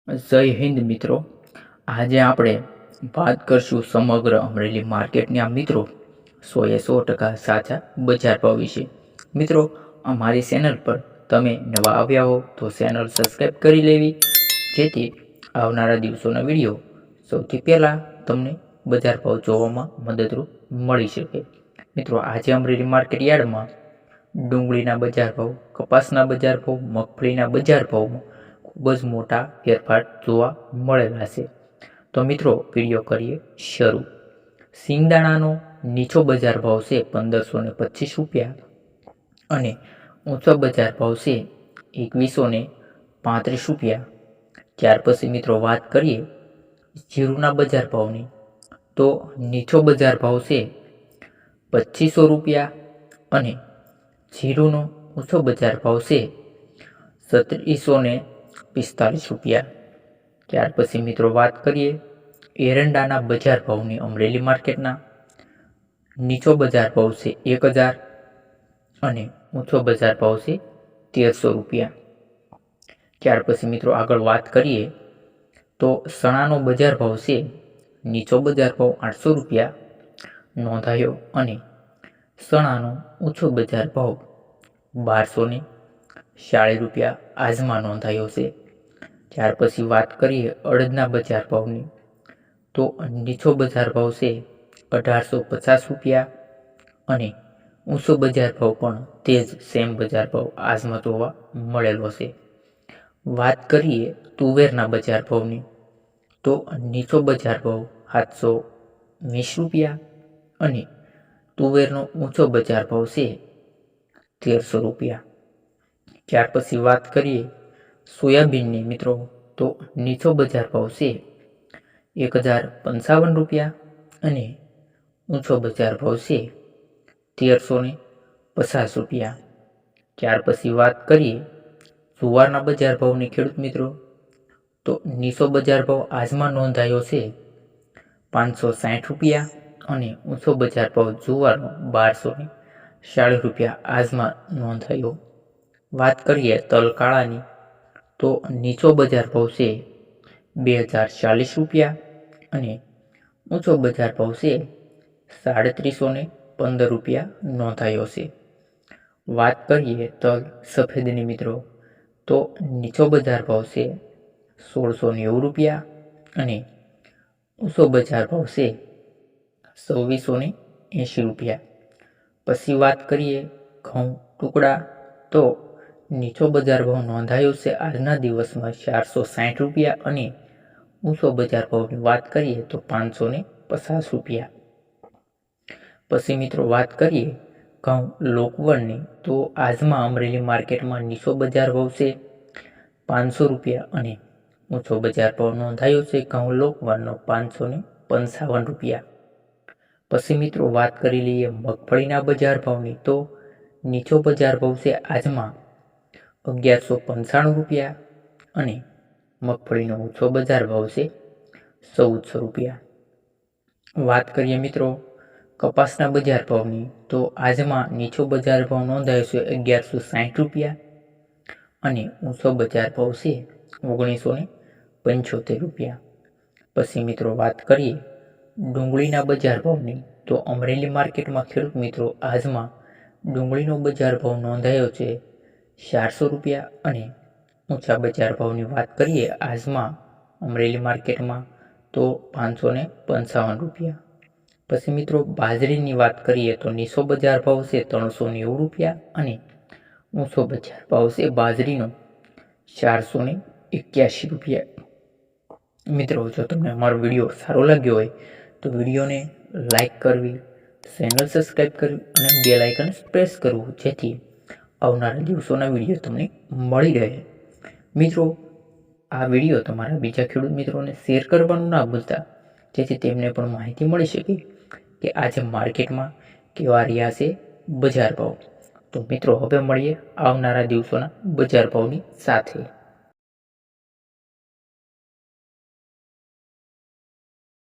જય હિન્દ મિત્રો। આજે આપણે વાત કરશું સમગ્ર અમરેલી માર્કેટના મિત્રો 100% સાચા બજાર ભાવ વિશે। મિત્રો, અમારી ચેનલ પર તમે નવા આવ્યા હો તો ચેનલ સબસ્ક્રાઈબ કરી લેવી, જેથી આવનારા દિવસોના વિડીયો સૌથી પહેલાં તમને બજાર ભાવ જોવામાં મદદરૂપ મળી શકે। મિત્રો, આજે અમરેલી માર્કેટ યાર્ડમાં ડુંગળીના બજાર ભાવ, કપાસના બજાર ભાવ, મગફળીના બજાર ભાવમાં ખૂબ જ મોટા ફેરફાર જોવા મળેલા છે। તો મિત્રો, વિડીયો કરીએ શરૂ। સિંગદાણાનો નીચો બજાર ભાવ છે 1525 રૂપિયા અને ઊંચો બજાર ભાવ છે 2135 રૂપિયા। ત્યાર પછી મિત્રો વાત કરીએ જીરુના બજાર ભાવની, તો નીચો બજાર ભાવ છે 2500 રૂપિયા અને જીરુનો ઊંચો બજાર ભાવ છે 3745 રૂપિયા। ત્યાર પછી મિત્રો વાત કરીએ એરંડાના બજાર ભાવની। અમરેલી માર્કેટના નીચો બજાર ભાવ છે 1000 અને ઊંચો બજાર ભાવ છે 1300 રૂપિયા। ત્યાર પછી મિત્રો આગળ વાત કરીએ તો ચણાનો બજાર ભાવ છે, નીચો બજાર ભાવ 800 રૂપિયા નોંધાયો અને ચણાનો ઊંચો બજાર ભાવ 1240 રૂપિયા આજમાં નોંધાયો છે। ત્યાર પછી વાત કરીએ અડદના બજાર ભાવની, તો નીચો બજાર ભાવ છે 1850 રૂપિયા અને ઊંચો બજાર ભાવ પણ તે જ સેમ બજાર ભાવ આજમાં જોવા મળેલો છે। વાત કરીએ તુવેરના બજાર ભાવની, તો નીચો બજાર ભાવ 720 રૂપિયા અને તુવેરનો ઊંચો બજાર ભાવ છે 1300 રૂપિયા। ત્યાર પછી વાત કરીએ સોયાબીનની મિત્રો, તો નીચો બજાર ભાવ છે 1055 રૂપિયા અને ઊંચો બજાર ભાવ છે 1350 રૂપિયા। ત્યાર પછી વાત કરીએ જુવારના બજાર ભાવની ખેડૂત મિત્રો, તો નીચો બજાર ભાવ આજમાં નોંધાયો છે 560 રૂપિયા અને ઊંચો બજાર ભાવ જુવારનો 1240 રૂપિયા આજમાં નોંધાયો। વાત કરીએ તલ કાળાની, તો નીચો બજાર ભાવ છે 2040 રૂપિયા અને ઊંચો બજાર ભાવ છે 3715 રૂપિયા નોંધાયો છે। વાત કરીએ તલ સફેદની મિત્રો, તો નીચો બજાર ભાવ છે 1690 રૂપિયા અને ઊંચો બજાર ભાવ છે 2680 રૂપિયા। પછી વાત કરીએ ઘઉં ટુકડા, તો નીચો બજાર ભાવ નોંધાયો છે આજના દિવસમાં 460 રૂપિયા અને ઊંચો બજાર ભાવની વાત કરીએ તો 550 રૂપિયા। પછી મિત્રો વાત કરીએ ઘઉં લોકવનની, તો આજમાં અમરેલી માર્કેટમાં નીચો બજાર ભાવ છે 500 રૂપિયા અને ઊંચો બજાર ભાવ નોંધાયો છે ઘઉં લોકવનનો 555 રૂપિયા। પછી મિત્રો વાત કરી લઈએ મગફળીના બજાર ભાવની, તો નીચો બજાર ભાવ છે આજમાં 1195 રૂપિયા અને મગફળીનો ઊંચો બજાર ભાવ છે 1400 રૂપિયા। વાત કરીએ મિત્રો કપાસના બજાર ભાવની, તો આજમાં નીચો બજાર ભાવ નોંધાયો છે 1160 રૂપિયા અને ઊંચો બજાર ભાવ છે 1975 રૂપિયા। પછી મિત્રો વાત કરીએ ડુંગળીના બજાર ભાવની, તો અમરેલી માર્કેટમાં ખેડૂત મિત્રો આજમાં ડુંગળીનો બજાર ભાવ નોંધાયો છે 400 રૂપિયા અને ઊંચા બજાર ભાવની વાત કરીએ આજમાં અમરેલી માર્કેટમાં તો 555 રૂપિયા। પછી મિત્રો બાજરીની વાત કરીએ તો નીચો બજાર ભાવ છે 390 રૂપિયા અને ઊંચો બજાર ભાવ છે બાજરીનો 481 રૂપિયા। મિત્રો, જો તમને અમારો વિડીયો સારો લાગ્યો હોય તો વિડીયોને લાઈક કરવી, ચેનલ સબસ્ક્રાઈબ કરવી અને બેલ આઇકન પ્રેસ કરવું, જેથી આવનારા દિવસોના વિડીયો તમને મળી રહે। મિત્રો, આ વિડીયો તમારા બીજા ખેડૂત મિત્રોને શેર કરવાનું ના ભૂલતા, જેથી તેમને પણ માહિતી મળી શકે કે આજે માર્કેટમાં કેવા રહ્યા છે બજાર ભાવ। તો મિત્રો, હવે મળીએ આવનારા દિવસોના બજાર ભાવની સાથે।